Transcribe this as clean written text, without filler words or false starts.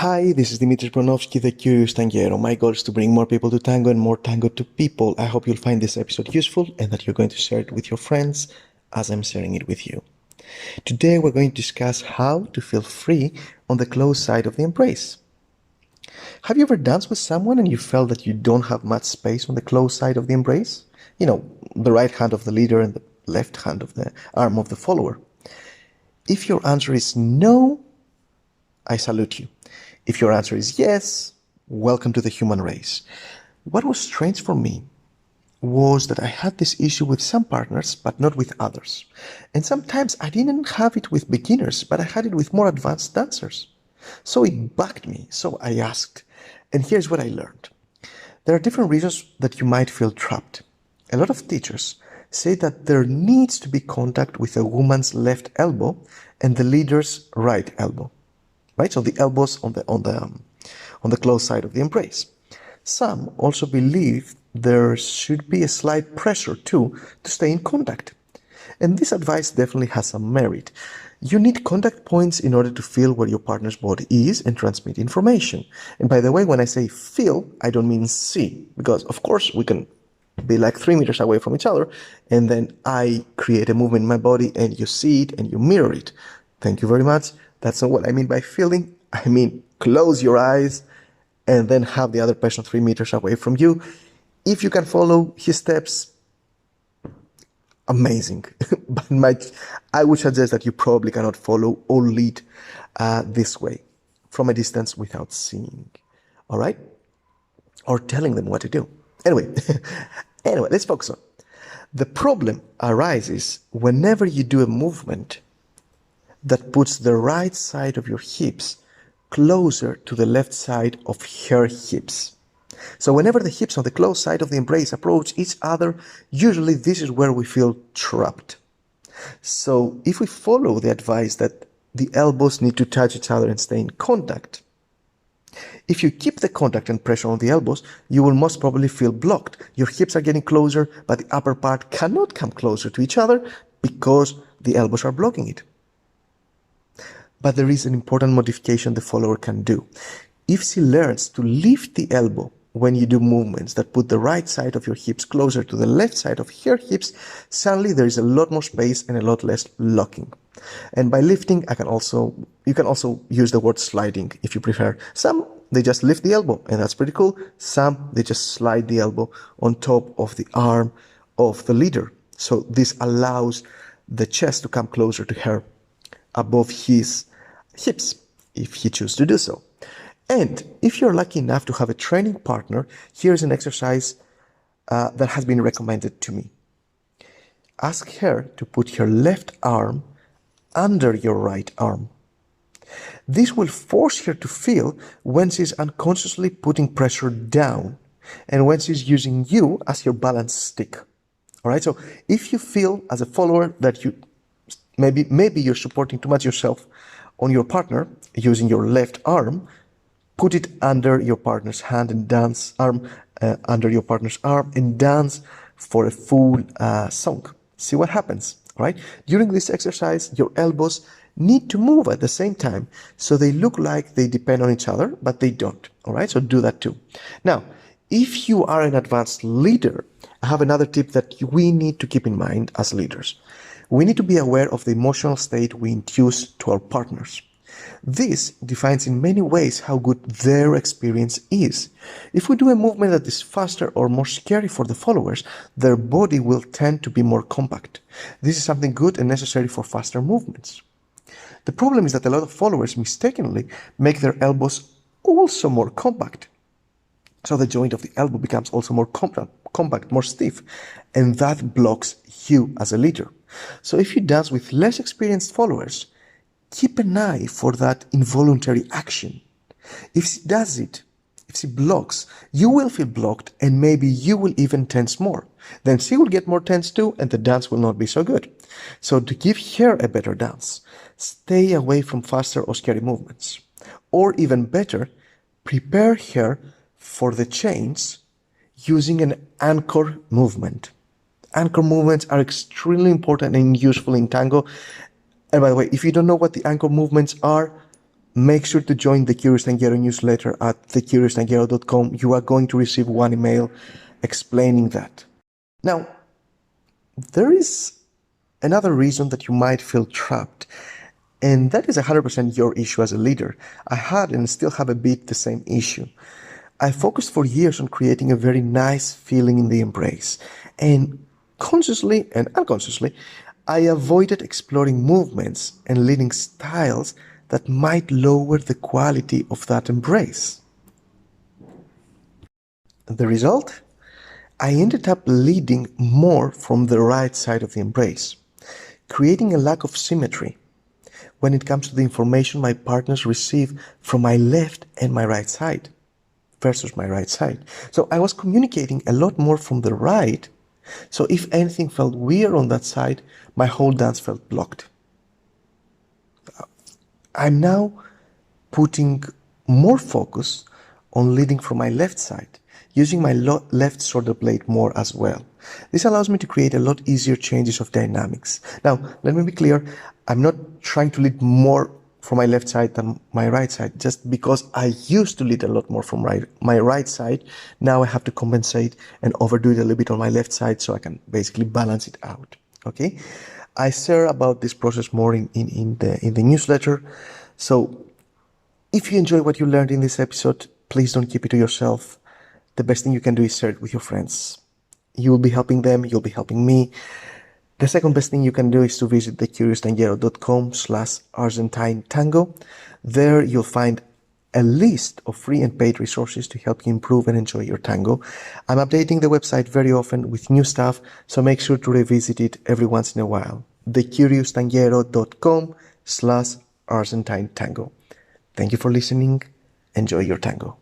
Hi, this is Dimitris Bronovsky, the Curious Tanguero. My goal is to bring more people to tango and more tango to people. I hope you'll find this episode useful and that you're going to share it with your friends as I'm sharing it with you. Today we're going to discuss how to feel free on the close side of the embrace. Have you ever danced with someone and you felt that you don't have much space on the close side of the embrace? You know, the right hand of the leader and the left hand of the arm of the follower. If your answer is no, I salute you. If your answer is yes, welcome to the human race. What was strange for me was that I had this issue with some partners, but not with others. And sometimes I didn't have it with beginners, but I had it with more advanced dancers. So it bugged me, so I asked. And here's what I learned. There are different reasons that you might feel trapped. A lot of teachers say that there needs to be contact with a woman's left elbow and the leader's right elbow. Right? So the elbows on the close side of the embrace. Some also believe there should be a slight pressure too to stay in contact. And this advice definitely has some merit. You need contact points in order to feel where your partner's body is and transmit information. And by the way, when I say feel, I don't mean see, because of course we can be like 3 meters away from each other, and then I create a movement in my body and you see it and you mirror it. Thank you very much. That's not what I mean by feeling. I mean, close your eyes and then have the other person 3 meters away from you. If you can follow his steps, amazing. But I would suggest that you probably cannot follow or lead this way from a distance without seeing. All right? Or telling them what to do. Anyway, let's focus on. The problem arises whenever you do a movement that puts the right side of your hips closer to the left side of her hips. So whenever the hips on the close side of the embrace approach each other, usually this is where we feel trapped. So if we follow the advice that the elbows need to touch each other and stay in contact, if you keep the contact and pressure on the elbows, you will most probably feel blocked. Your hips are getting closer, but the upper part cannot come closer to each other because the elbows are blocking it. But there is an important modification the follower can do. If she learns to lift the elbow when you do movements that put the right side of your hips closer to the left side of her hips, suddenly there is a lot more space and a lot less locking. And by lifting, you can also use the word sliding if you prefer. Some, they just lift the elbow, and that's pretty cool. Some, they just slide the elbow on top of the arm of the leader. So this allows the chest to come closer to her above his hips, if he chooses to do so. And if you're lucky enough to have a training partner, here's an exercise that has been recommended to me. Ask her to put her left arm under your right arm. This will force her to feel when she's unconsciously putting pressure down and when she's using you as your balance stick. All right, so if you feel as a follower that you maybe you're supporting too much yourself on your partner using your left arm, put it under your partner's hand and dance under your partner's arm and dance for a full song. See what happens, right? During this exercise, your elbows need to move at the same time, so they look like they depend on each other, but they don't, all right? So do that too. Now, if you are an advanced leader, I have another tip that we need to keep in mind as leaders. We need to be aware of the emotional state we induce to our partners. This defines in many ways how good their experience is. If we do a movement that is faster or more scary for the followers, their body will tend to be more compact. This is something good and necessary for faster movements. The problem is that a lot of followers mistakenly make their elbows also more compact. So the joint of the elbow becomes also more compact, more stiff, and that blocks you as a leader. So if you dance with less experienced followers, keep an eye for that involuntary action. If she does it, if she blocks, you will feel blocked and maybe you will even tense more. Then she will get more tense too and the dance will not be so good. So to give her a better dance, stay away from faster or scary movements. Or even better, prepare her for the change using an anchor movement. Anchor movements are extremely important and useful in tango. And by the way, if you don't know what the anchor movements are, Make sure to join the Curious Tanguero newsletter at thecurioustanguero.com. You are going to receive one email explaining that. Now, there is another reason that you might feel trapped, and that is 100% your issue as a leader. I had and still have a bit the same issue. I focused for years on creating a very nice feeling in the embrace, and consciously and unconsciously, I avoided exploring movements and leading styles that might lower the quality of that embrace. The result? I ended up leading more from the right side of the embrace, creating a lack of symmetry when it comes to the information my partners receive from my left and my right side versus my right side. So I was communicating a lot more from the right, so if anything felt weird on that side, my whole dance felt blocked. I'm now putting more focus on leading from my left side, using my left shoulder blade more as well. This allows me to create a lot easier changes of dynamics. Now, let me be clear, I'm not trying to lead more from my left side than my right side. Just because I used to lead a lot more from my right side, now I have to compensate and overdo it a little bit on my left side so I can basically balance it out. Okay? I share about this process more in the newsletter. So if you enjoy what you learned in this episode, please don't keep it to yourself. The best thing you can do is share it with your friends. You will be helping them, you'll be helping me. The second best thing you can do is to visit thecurioustanguero.com/Argentine Tango. There you'll find a list of free and paid resources to help you improve and enjoy your tango. I'm updating the website very often with new stuff, so make sure to revisit it every once in a while. thecurioustanguero.com/Argentine Tango. Thank you for listening. Enjoy your tango.